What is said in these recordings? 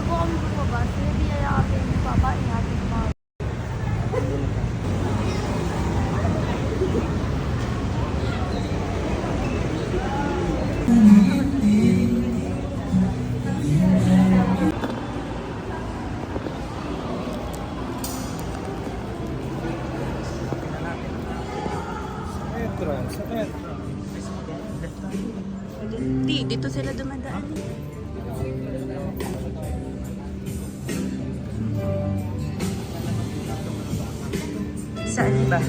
bago kami lumabas, sinabiyaya kami ni Papa, ihatid yung mga dito sila dumadaan. Saan ba?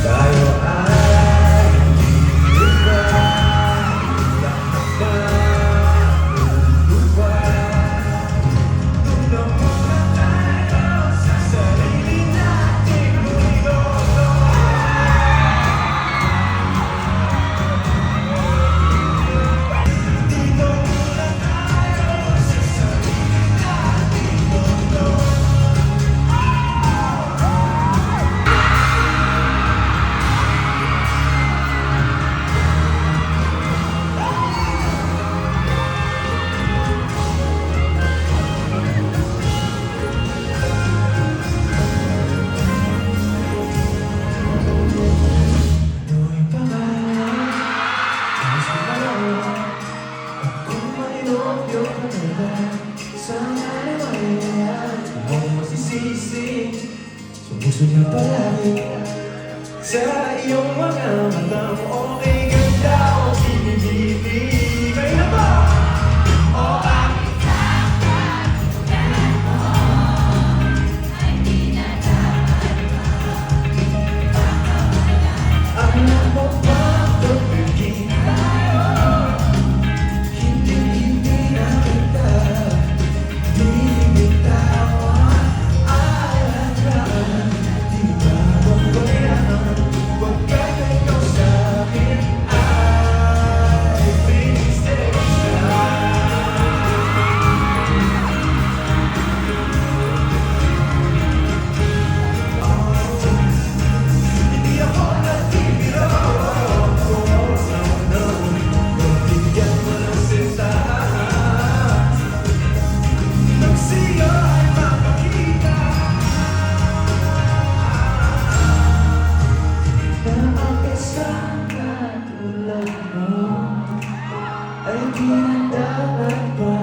Tayo ay Gusto niya palagi sa iyong mga matang okay ganda o binibini. Kayo na ba? O bakit alam mo ba pagiging tayo? Hindi na kita binibitawan. Alagaan, di ba babayaan? Huwag kang ikaw sa'kin ay pinisensya. Hindi ako natitira. Bigyan mo ng sinta. Nang siya ay mapakita na ang isang katulad mo ay di na dapat pa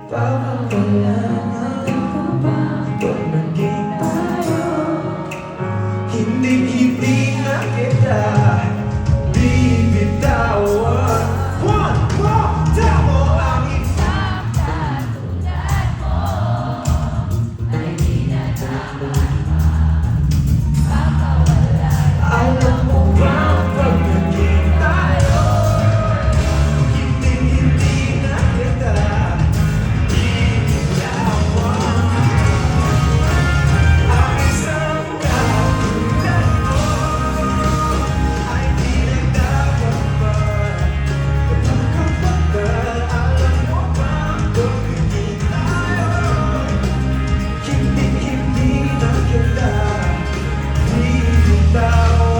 pagkakalaman ko ba pag naging tayo. Hindi na kita bibitawan. One more time, oh, ang isang katulad mo ay di na dapat pagkakalaman. Alam mo ba pag naging tayo, hindi na kita bibitawan. Ang isang katulad mo ay di na dapat pa pagkakapagkal. Alam mo ba pag naging tayo, hindi na kita bibitawan.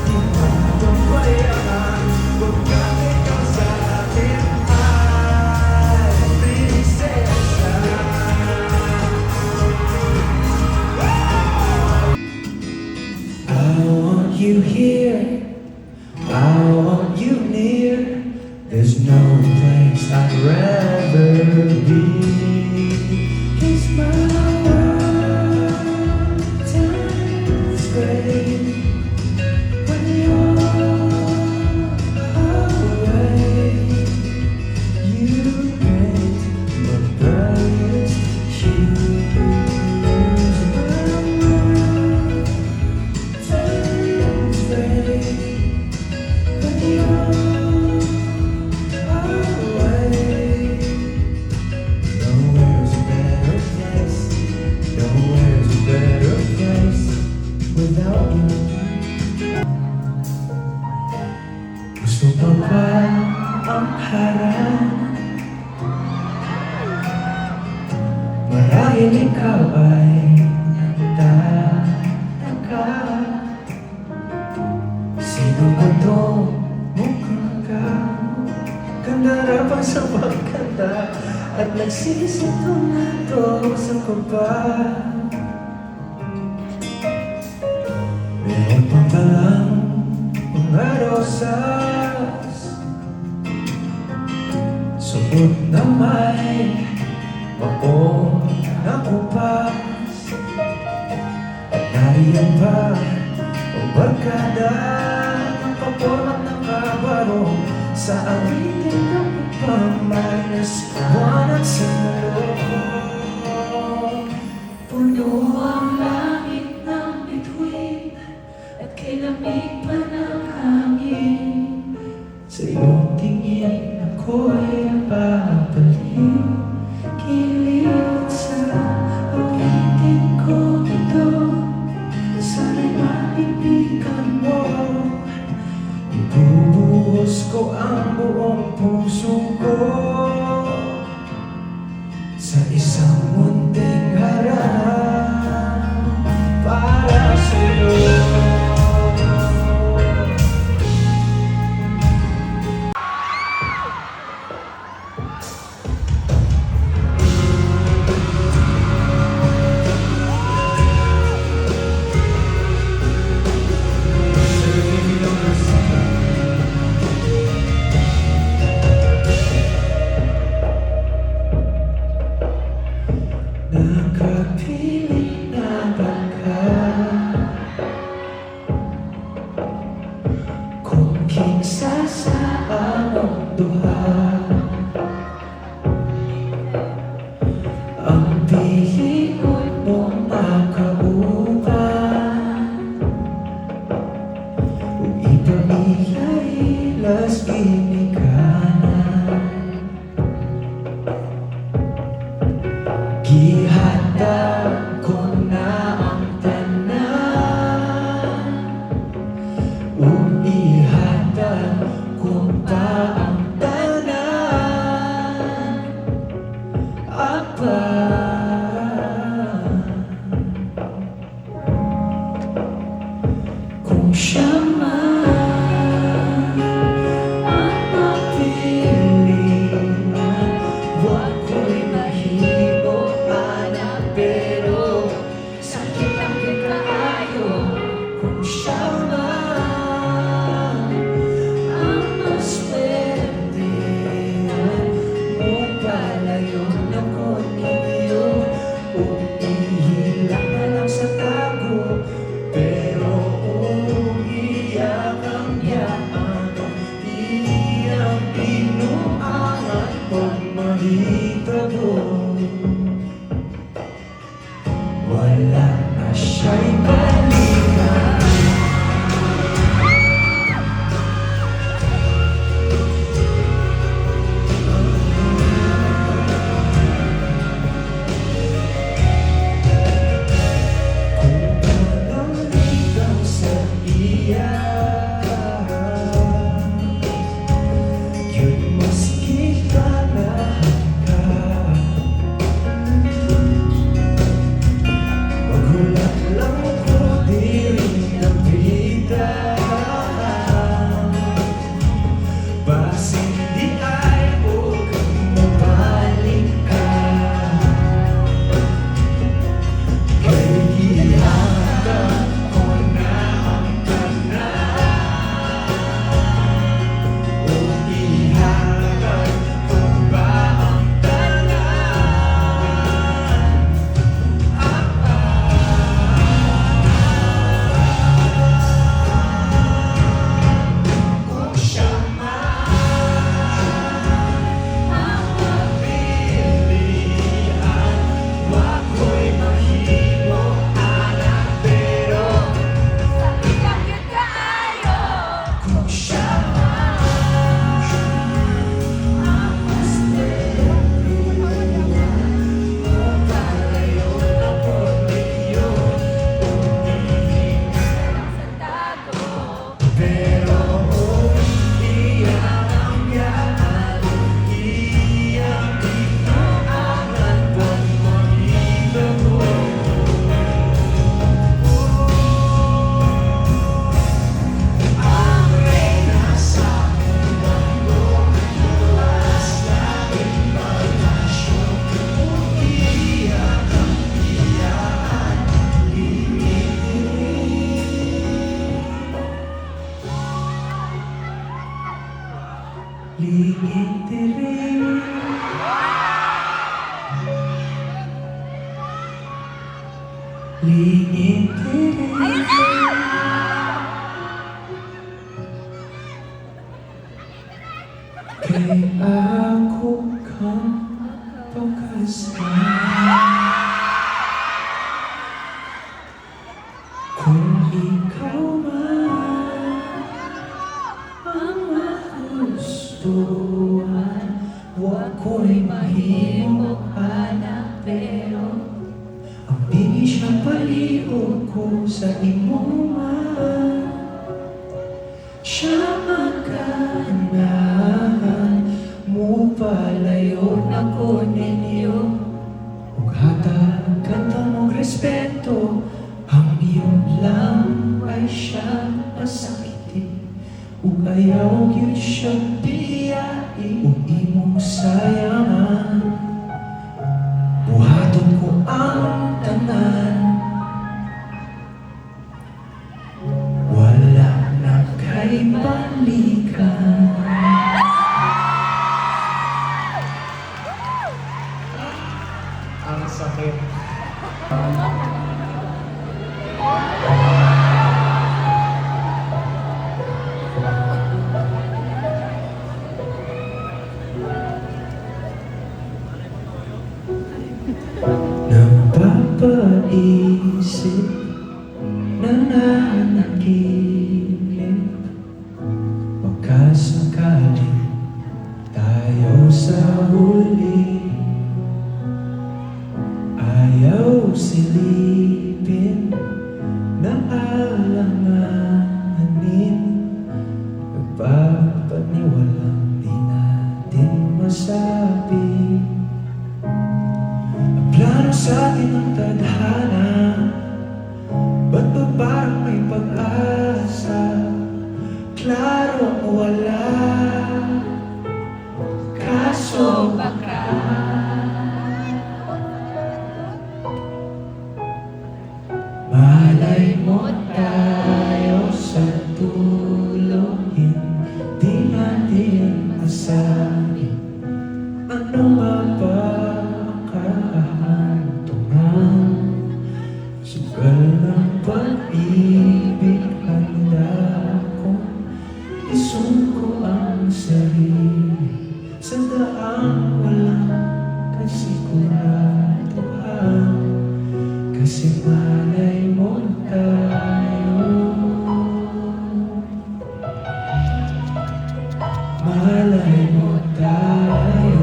Di mo babayaan. Huwag kang ikaw sa'kin ay prinsesa. I want you here, I want you near. There's no place I'd rather be. Kiss my world turns gray when you're away. You paint the brightest hues. My world turns gray when you're away. Nowhere's a better place. Nowhere's a better place without you. Gusto pa ba ang harap? Marahil ikaw ay nagtataka. Sino ba to? Mukhang ka ganda na pa sa pagkanta at nagsisito na to sa baba. Meron pa palang mga rosas, suot na may baong na upas. At nariyan pa ang barkada ng kapolat na kabaro sa awitin ng ipang-1 at sinulong. Puno ang langit ng bituin at kay lamig pa ng hangin. Sa iyong tingin ako'y napapaliw. Kilit sa awitin ko ito, sana'y maibigan mo. Ibubuhos ko ang buong puso ko sa isang munting harap para sa'yo. lingid din. Kay ako kang pagkasama. Kung ikaw man ang magustuhan, huwag ko'y mahimok hanap, pero ang bigis ng paliw ko sa imo man, siya magkanahan mo palayo na ko ninyo. Ug hatag kanta mong respeto, ang iyong lang ay siya masakitin. Ug ayaw yun siya biyai, ug imong sayangan. Buhaton ko ang tanan, wala na kay balikan. Ang sakit. Napapaisip, nananaginip, baka sakali tayo sa huli. Ayaw silipin na alanganin, nagpapaniwalang di natin masabi. Ang plano sa atin ang tadhana, ba't ba parang may pag-asa? Klaro ang wala, kaso baka malay mo tayo sa dulo, hindi natin asahin. Ano nga ba kahantungan? Sugal ng pag-ibig, handa kong isuko ang sarili sa daang walang kasiguraduhan. Kasi malay mo tayo, malay mo tayo.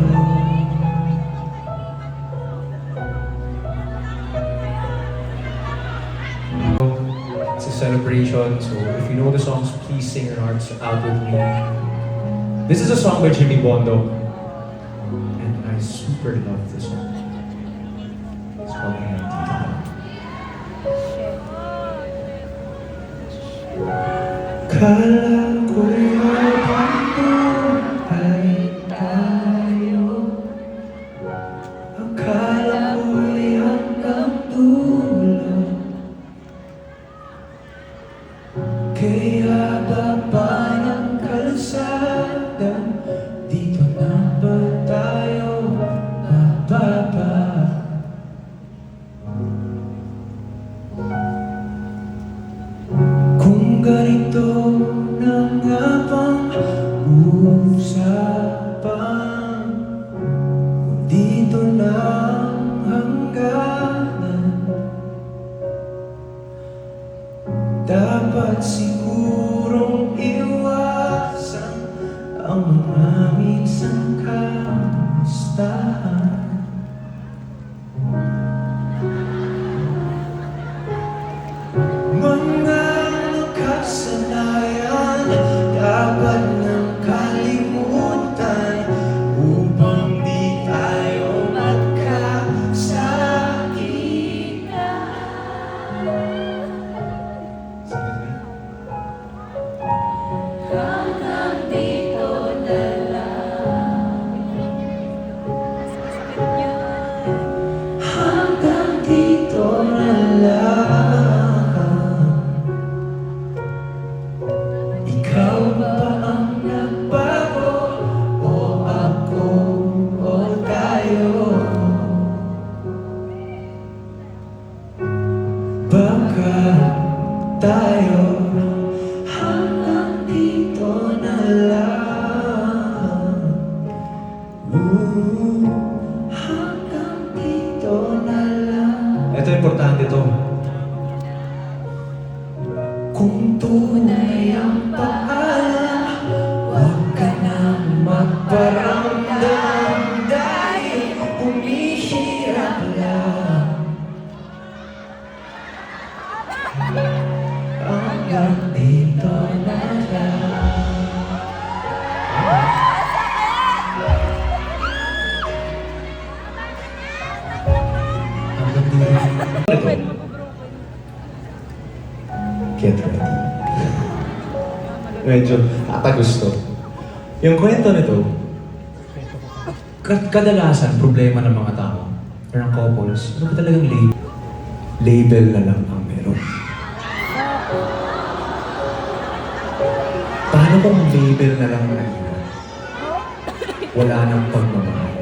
It's a celebration, so if you know the songs, please sing your hearts out with me. This is a song by Jimmy Bondo, and I super love this song. It's called Tita. Kala ko'y habang buhay tayo, akala ko'y hanggang dulo. Kaya baba ng kalsada, dito na ba tayo bababa? Kung ganito na nga bang usapan, kung dito na ang hangganan, dapat sigurong iwasan ang mga minsang kamustahan. Mga kasanayan dapat nang kalimutan upang di tayo magkasakitan. Hanggang dito na lang. Hanggang dito na lang. Ito, importante to. Kung tunay ang paalam, huwag ka nang magparamdam dahil humihirap lang. Hanggang dito na lang. Hanggang dito. Ito. Get ready. Medyo gusto. Yung kwento nito, kadalasan problema ng mga tao or ng couples, ano ba talagang label? Label na lang ang meron. Paano kung label na lang ang wala nang pagmamahal?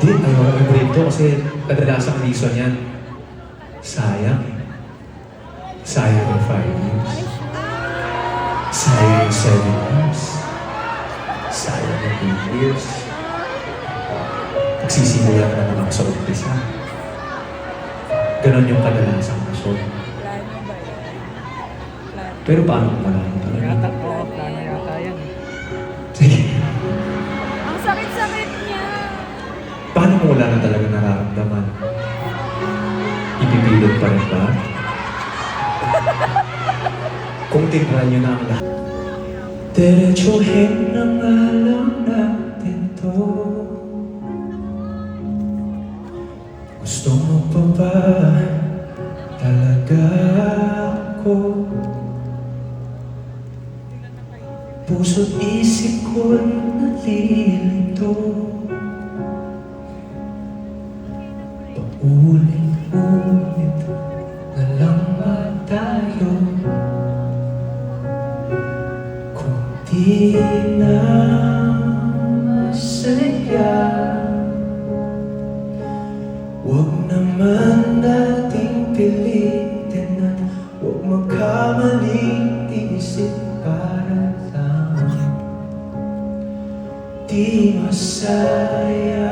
Di, ayaw ko i-break to kasi kadalasang reason yan. Sayang. Sayang yung 5 years. Sayang yung 7 years. Sayang yung 8 years. Nagsisimulan na naman sa umpisa. Ganon yung kadalasang rason. Pero paano kung wala mo talaga? Plano yata yan. Sige. Ang sakit-sakit niya. Paano kung wala na talaga nararamdaman? Ipipilot pa rin ba? Kung tingnan nyo na ang lahat. Diretsuhin ang alam natin to. Gusto mo pa ba talaga ako? Puso't isip ko nalilito. Paulit-ulit na lang ba tayo? Kung di na masaya, huwag naman nating pilitin at huwag magkamaling isip para lang di masayang,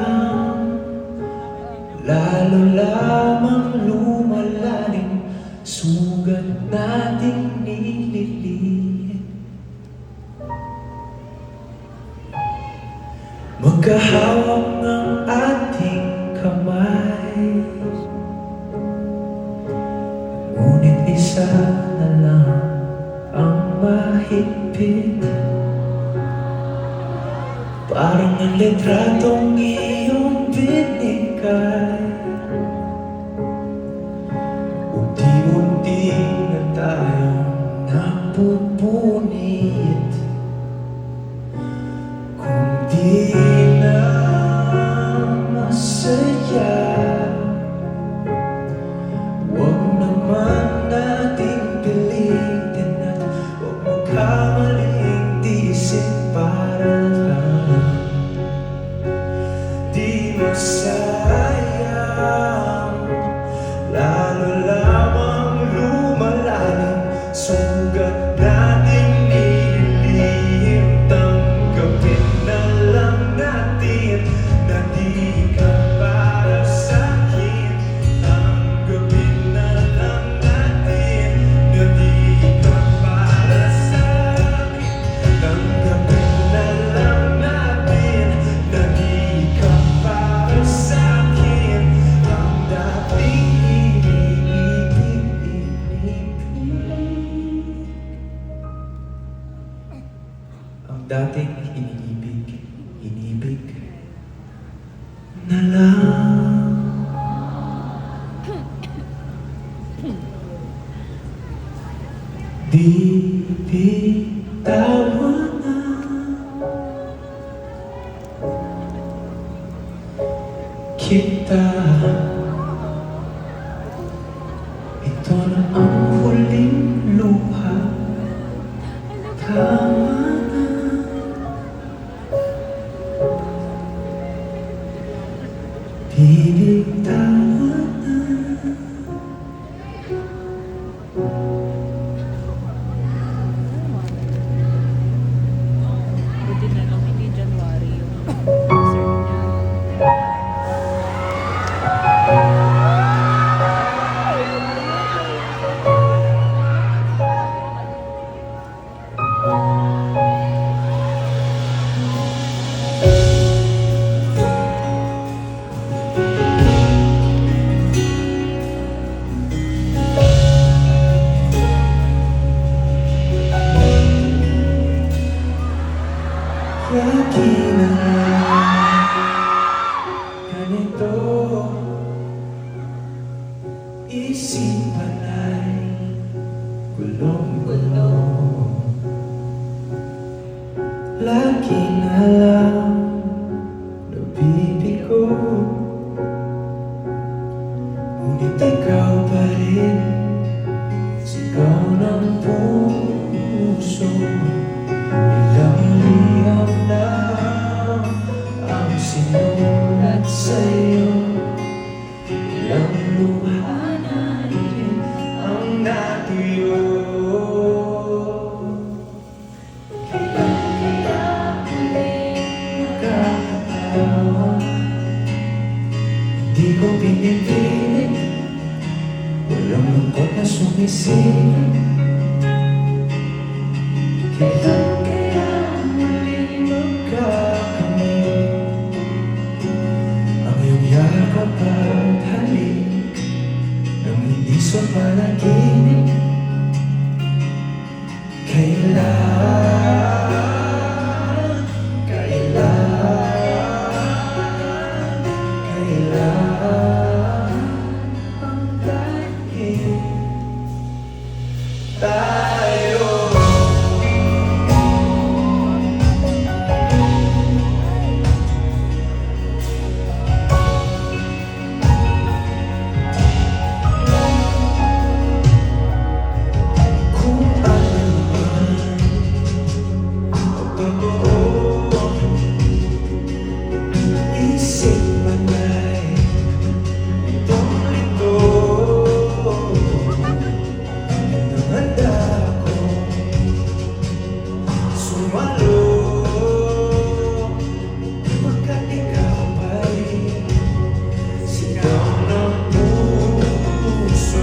lalo lamang lumalalim sugat nating nililiit. Magkahawak ng ating kamay, ngunit isa na lang ang mahigpit. Parang ang litratong iyong binigay, unti-unti na tayong napupunit. Kung di na masaya, huwag naman nating pilitin at huwag magkamaling isip para lang di masayang, lalo lamang lumalalim sugat nating nililihim. Tanggapin na lang natin na di ka para sa'kin. Tanggapin na lang natin na di ka para sa'kin. Tanggapin na lang natin na di ka para sa'kin. Ang dating inibig na lang. Di bitawan na kita. Ito na ang huling luha. Tama na. Di bitawan na. Buti na Lagi na lang ganito, isipan ay gulong-gulong. Lagi na lang nabibigo, ngunit ikaw pa rin, sigaw ng puso. Ilang liham na ang sinulat sa'yo, ilang luha na rin ang natuyo. Kaya muling Kakatawa, hindi ko pinipilit, walang lungkot na sumisilip. Kailan kaya muli magkakamit ang iyong yakap at halik nang hindi sa panaginip? Kailan, kailan hanggahin tayo? Kung ano man ang totoo, isip man ay litong-lito. Nanganda akong sumalo, pagkat ikaw pa rin, sigaw ng puso.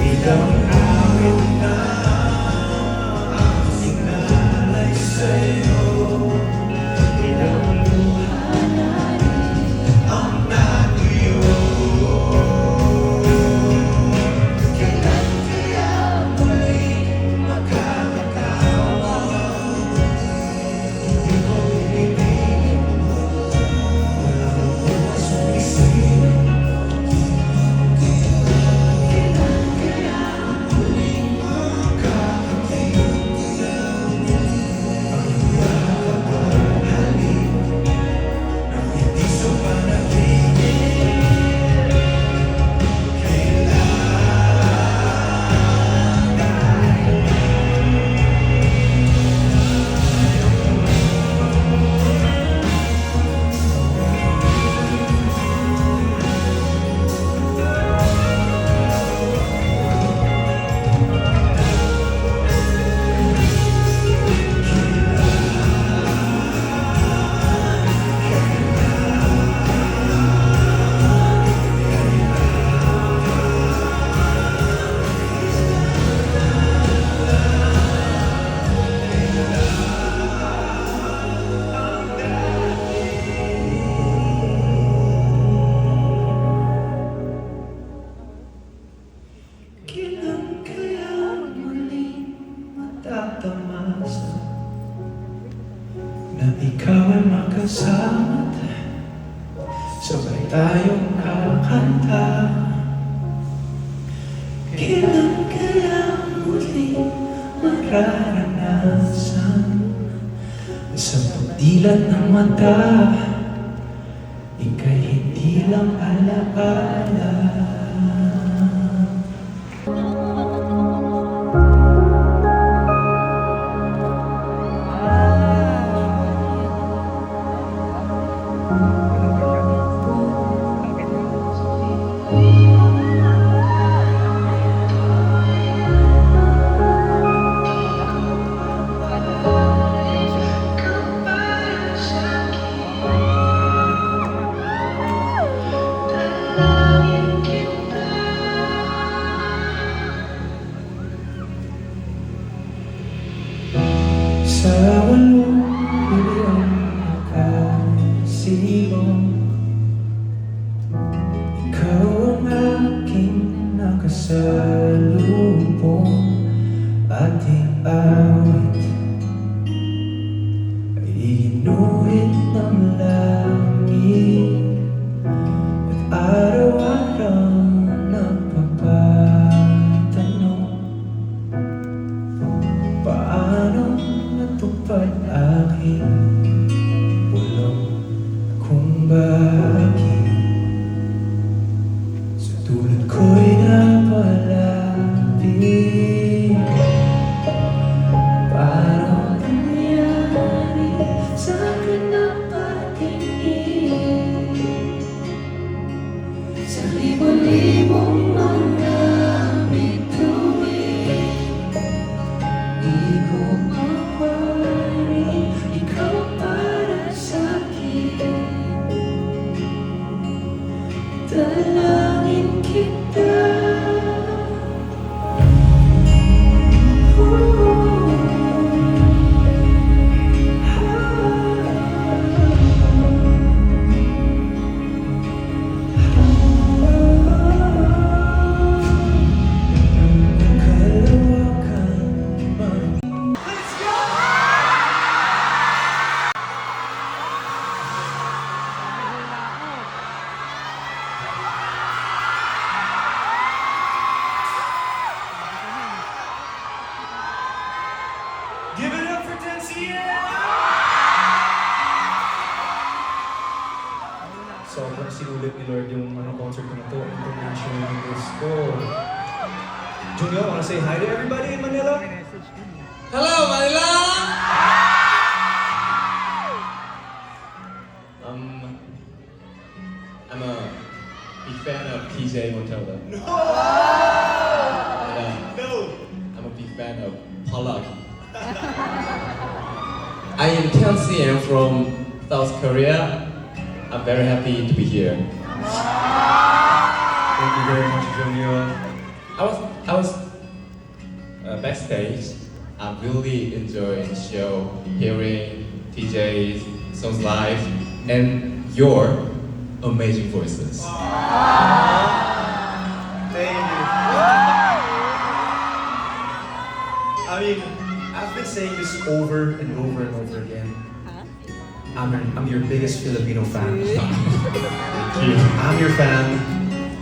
Ilang awit na ang sinalay sa'yo, ilang luha na rin ang natuyo. Kailan kaya muling magkakatawa? Hindi ko pinipilit, walang lungkot na sumisilip. Kailan kaya muling magkakamit ang yakap at halik nang hindi sa panaginip? Kailan kaya muling matatamasa na ikaw ay makasama, sabay tayong kakanta? Kailan kaya muling mararanasan sa pagdilat ng mata, ika'y hindi lang alaala? Dalangin kita tanging bulong kung bakit sa tulad ko'y napalapit. Parang nangyari sa akin na patingin sa libo-libong mga bituin. Di ko mawari, ikaw para sa'kin. Dalangin kita. Give it up for Tensier! Sobrang sinulit ni Lord yung concert ko na to. International disco. Junior, wanna say hi to everybody in Manila? Hello, Manila! I'm a big fan of PJ Montella. No! No! I'm a big fan of Pollock. I am Tian Xian from South Korea. I'm very happy to be here. Thank you very much, Junior. I was backstage. I really enjoyed the show, hearing TJ's songs live, and your amazing voices. Thank you. I mean, I've been saying this over and over and over again. I'm your biggest Filipino fan. Thank you. I'm your fan.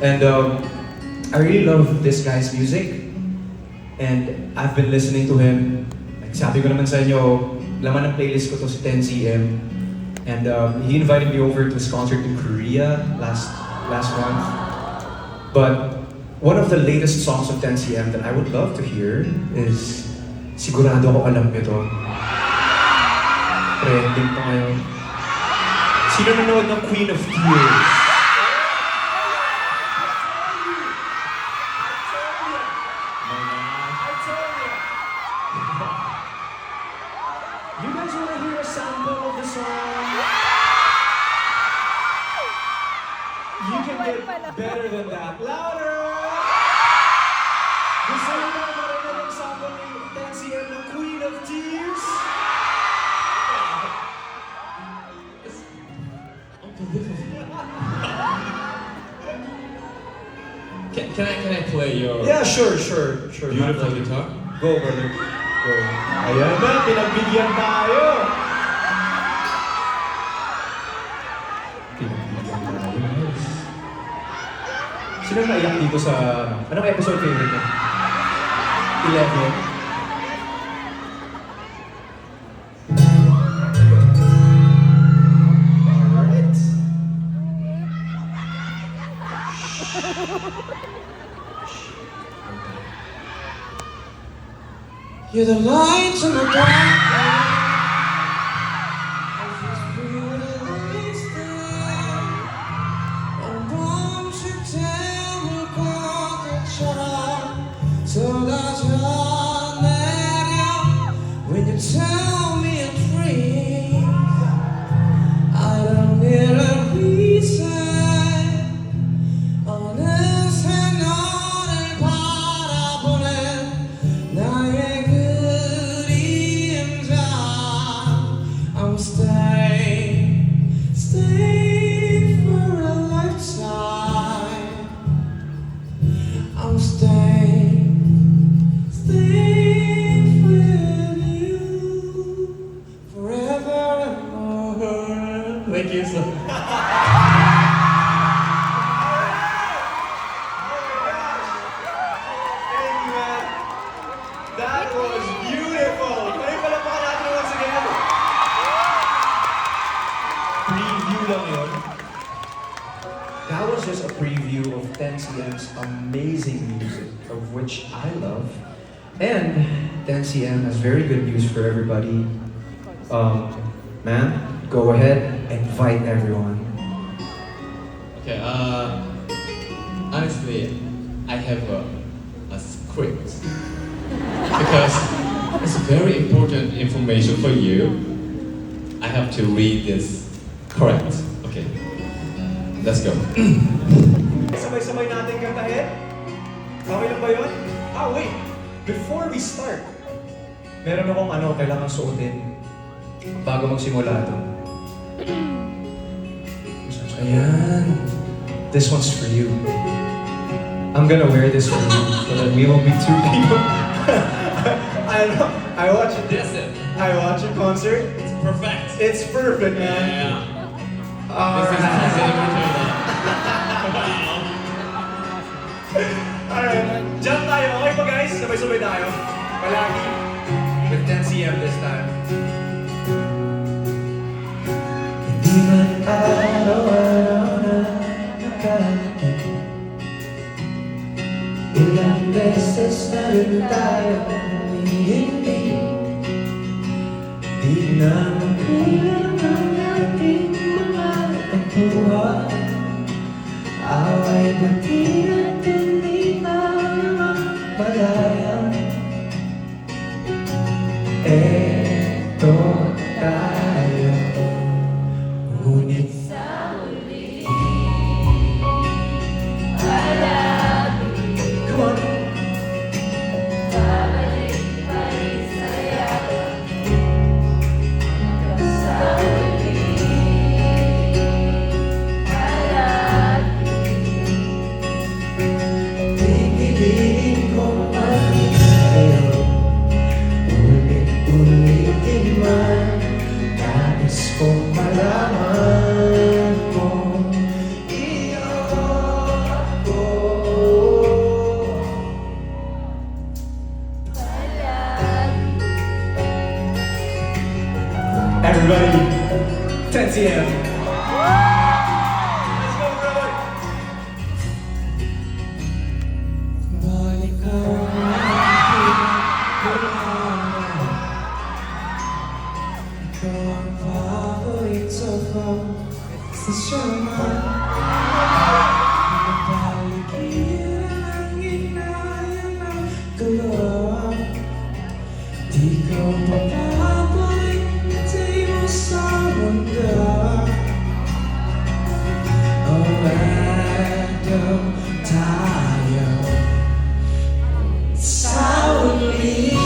And I really love this guy's music. And I've been listening to him. Like, sabi ko naman sa inyo, laman ng playlist ko to si 10cm. And he invited me over to his concert in Korea last month. But one of the latest songs of 10cm that I would love to hear is Sigurado Ako Alam Nyo To. Trending pa ngayon. Sino nanood ng Queen of Tears? You guys want to hear a sample of the song? You can get better than that. Louder! Gusto nyo ba marinig ang sample ni 10cm ng Queen of Tears? Can I play your Yeah, sure. beautiful guitar? Go, brother. Go. Ayan na, pinagbigyan tayo. Sino naiyak dito sa anong episode favorite mo? 11. Alright. You're the light in the dark. When you tell me a dream, I don't need a reason. 어느새 너를 바라보는 나의 그림자. I'm staying for a lifetime. I'm staying with you forever and more. Thank you so much. Thank you, man. That was beautiful. Can you palakpakan natin once again? lang yun. That was just a preview of 10CM's amazing music, of which I love. And 10CM has very good news for everybody. Man, go ahead, invite everyone. Okay, honestly, I have a script because it's very important information for you. I have to read this correct. Okay, let's go. Sabay-sabay natin kantahin. Okay lang ba yun? Wait. Before we start, meron akong kailangan suotin bago magsimula ito. Ayan. This one's for you. I'm gonna wear this for you so that we won't be two people. I watch a concert. It's perfect. It's perfect, man. Yeah. Alright, jump tayo. Okay pa guys? Sabay-sabay tayo. Palagi. With 10CM this time. Hindi man araw-araw na nakarating, ilang beses na rin tayo humihingi. Di na mapilang ang ating mga pagbuhat. Away na di natin di malaya. Eto tayo, ngunit Sa uli, come on. babalik pa rin sa'yo. Sa uli, Pipiliin ko maging sa'yo, ulit-ulitin man. Nais kong malaman mo, iyo ako. Everybody, 10CM. Let's go, brother. Balik ka ikaw ang paborito ko sa siyaman. Napaligiran ang inayang ng gulo. Di ko mapapalik, di mo sa mundo. Oh, eto tayo sa uli.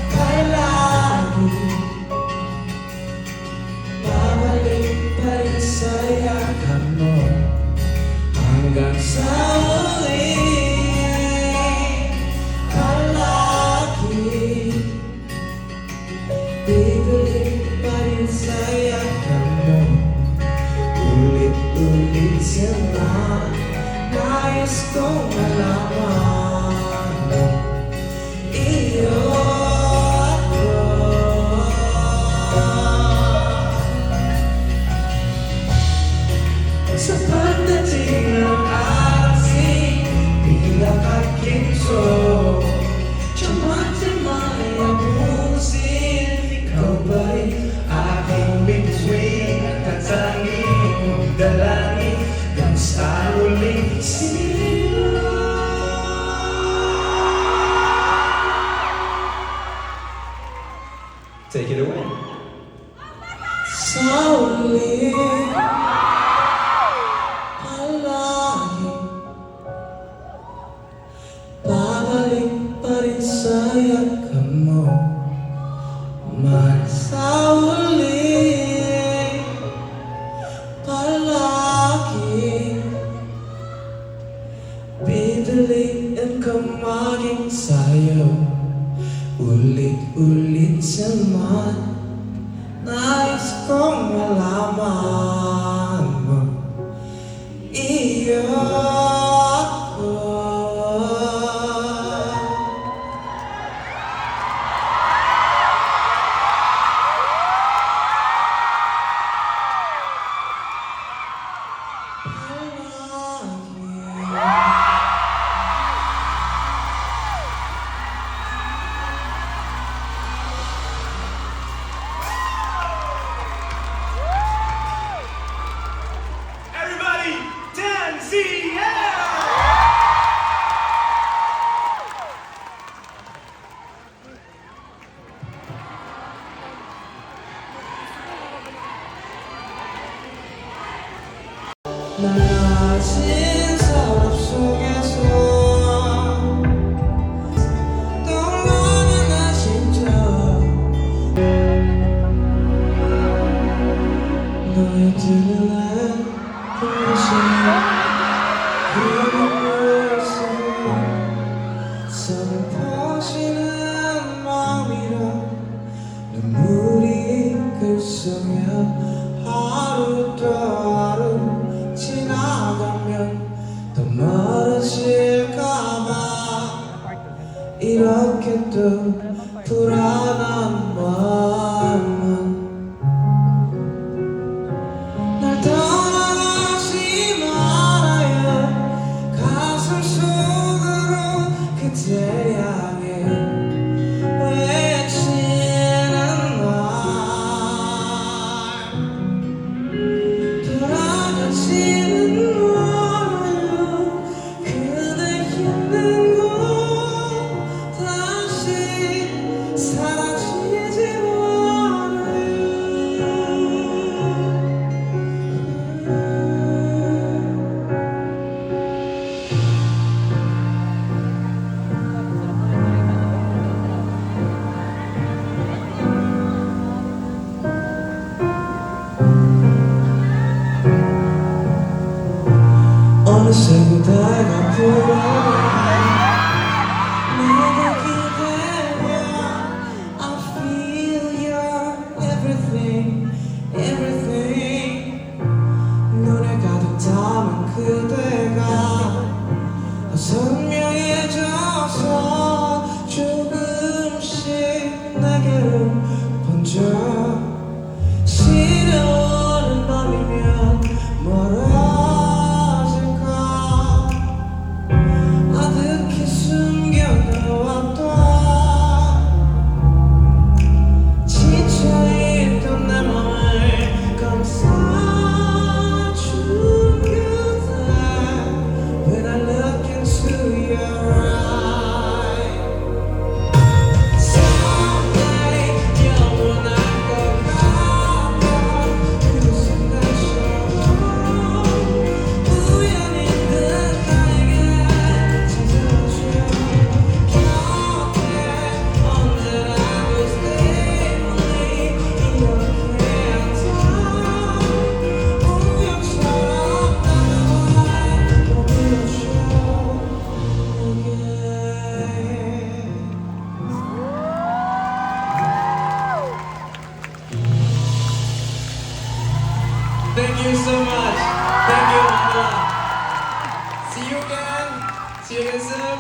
Palagi babalik pa rin sa yakap mo hanggang sa uli. Palagi bibalik pa rin sa yakap mo, ulit-ulit sila. Nais kong malaman mo, iyo ako. Sa pagdating ng ating bilang at kinso, tiyamat-timay ang pusin. Ikaw ba'y aking bituin at tanging dalangin hanggang sa uling sila. Take it away. Sa uli, palagi babalik pa rin sa yakap mo, mahal. Sa uli, palagi bibiliin ka maging sa'yo, ulit-ulit naman. Nais kong malaman mo, iyo ako. 낮은 서랍 속에서 떠올라는 나 진짜 너의 뜨는 불신 그리고 서로 퍼지는 마음이라 눈물이 글썽여 하루 또 하루 지나가면 더 멀어질까봐 이렇게 또 불안한 마음은 날 떠나가지 말아요 가슴 속으로 그대 향해 외치는 말 돌아가지는 말아요 그대 힘든 곳 다시 사라지지 어느새 그대가 불어와 내가 기대려 I feel your everything everything 눈에 가득 담은 그대가 선명해져서 조금씩 내게로 번져 시려오는 밤이면 멀어질까 아득히 숨겨놓았던 지쳐있던 내 맘을 감싸준 그대 When I look into your eyes Someday 영원할 것 같아 그 순간처럼 우연히 듯 나에게 찾아줘 곁에 언제라도 stay with me 이렇게 항상 우연처럼 다가와 보여줘 내게 Thank you so much. Thank you, Mama. See you again. See you again soon.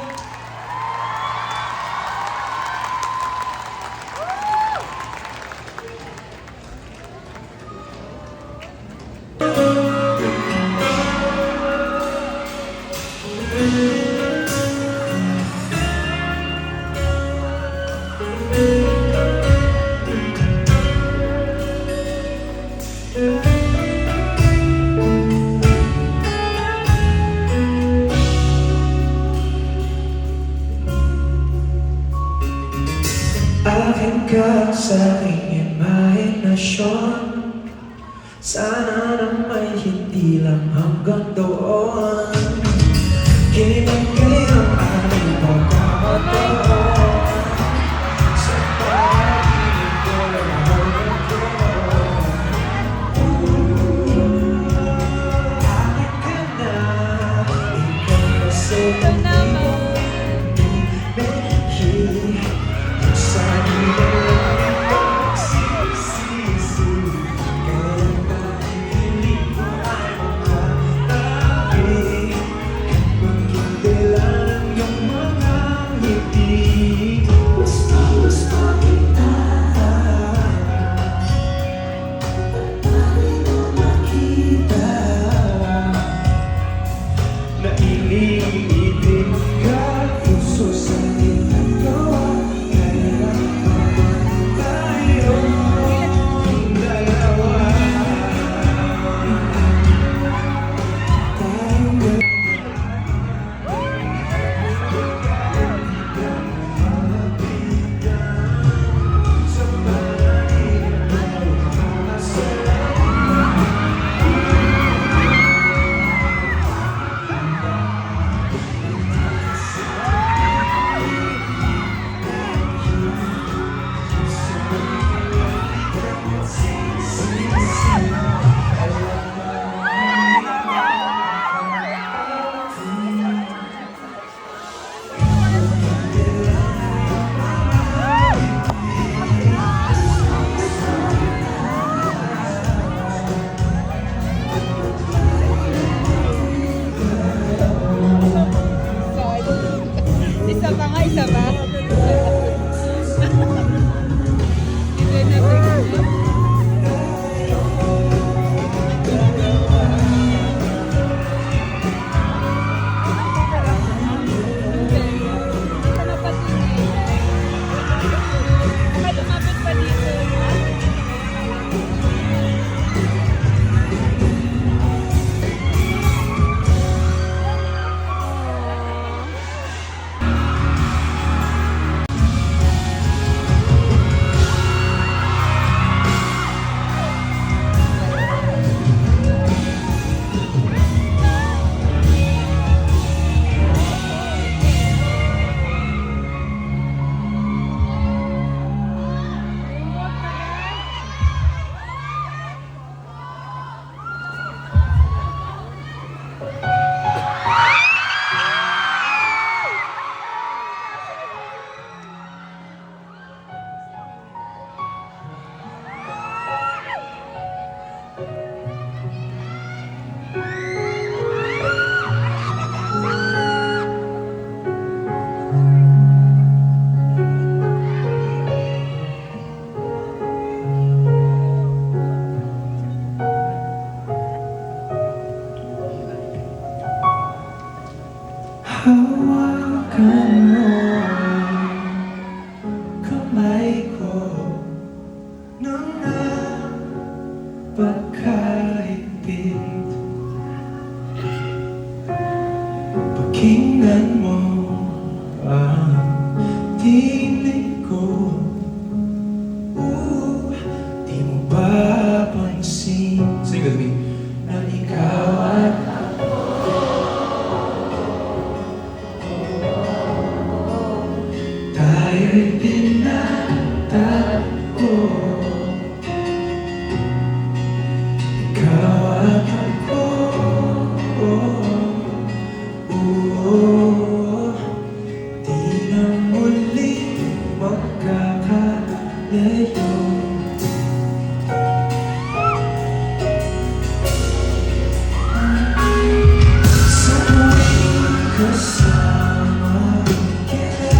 Aking sa aking imahinasyon Sana naman hindi lang hanggang doon Kinibigay ang aming pagkakataon Sa pag-ibig ko lang hanggang doon Akin ka na, ikaw kasi ang Kaya mga pagkaigpit. Pakinggan mo ang tinig ko. Di mo ba pansin? Sing with me. Na ikaw at tayo'y pinatagpo. Ikaw at ako, di na muli magkakalayo. Sa tuwing kasama kita,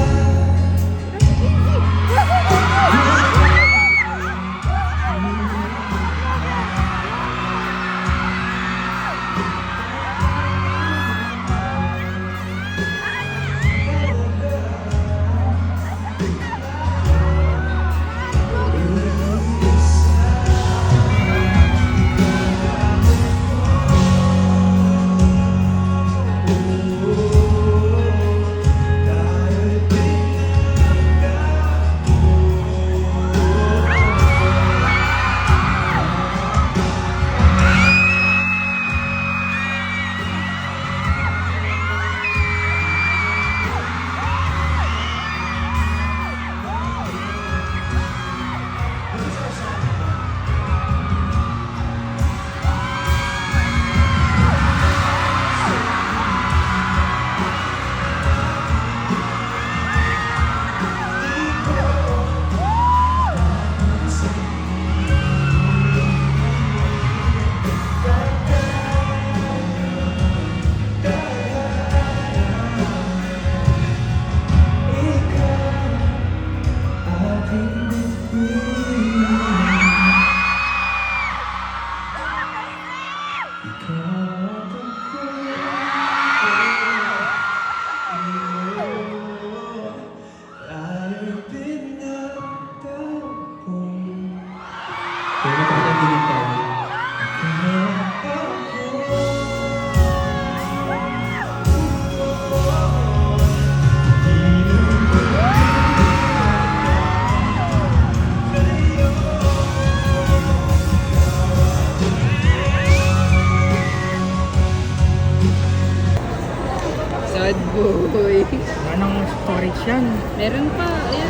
Sad boy. Anong storage yan? Meron pa. Ayan.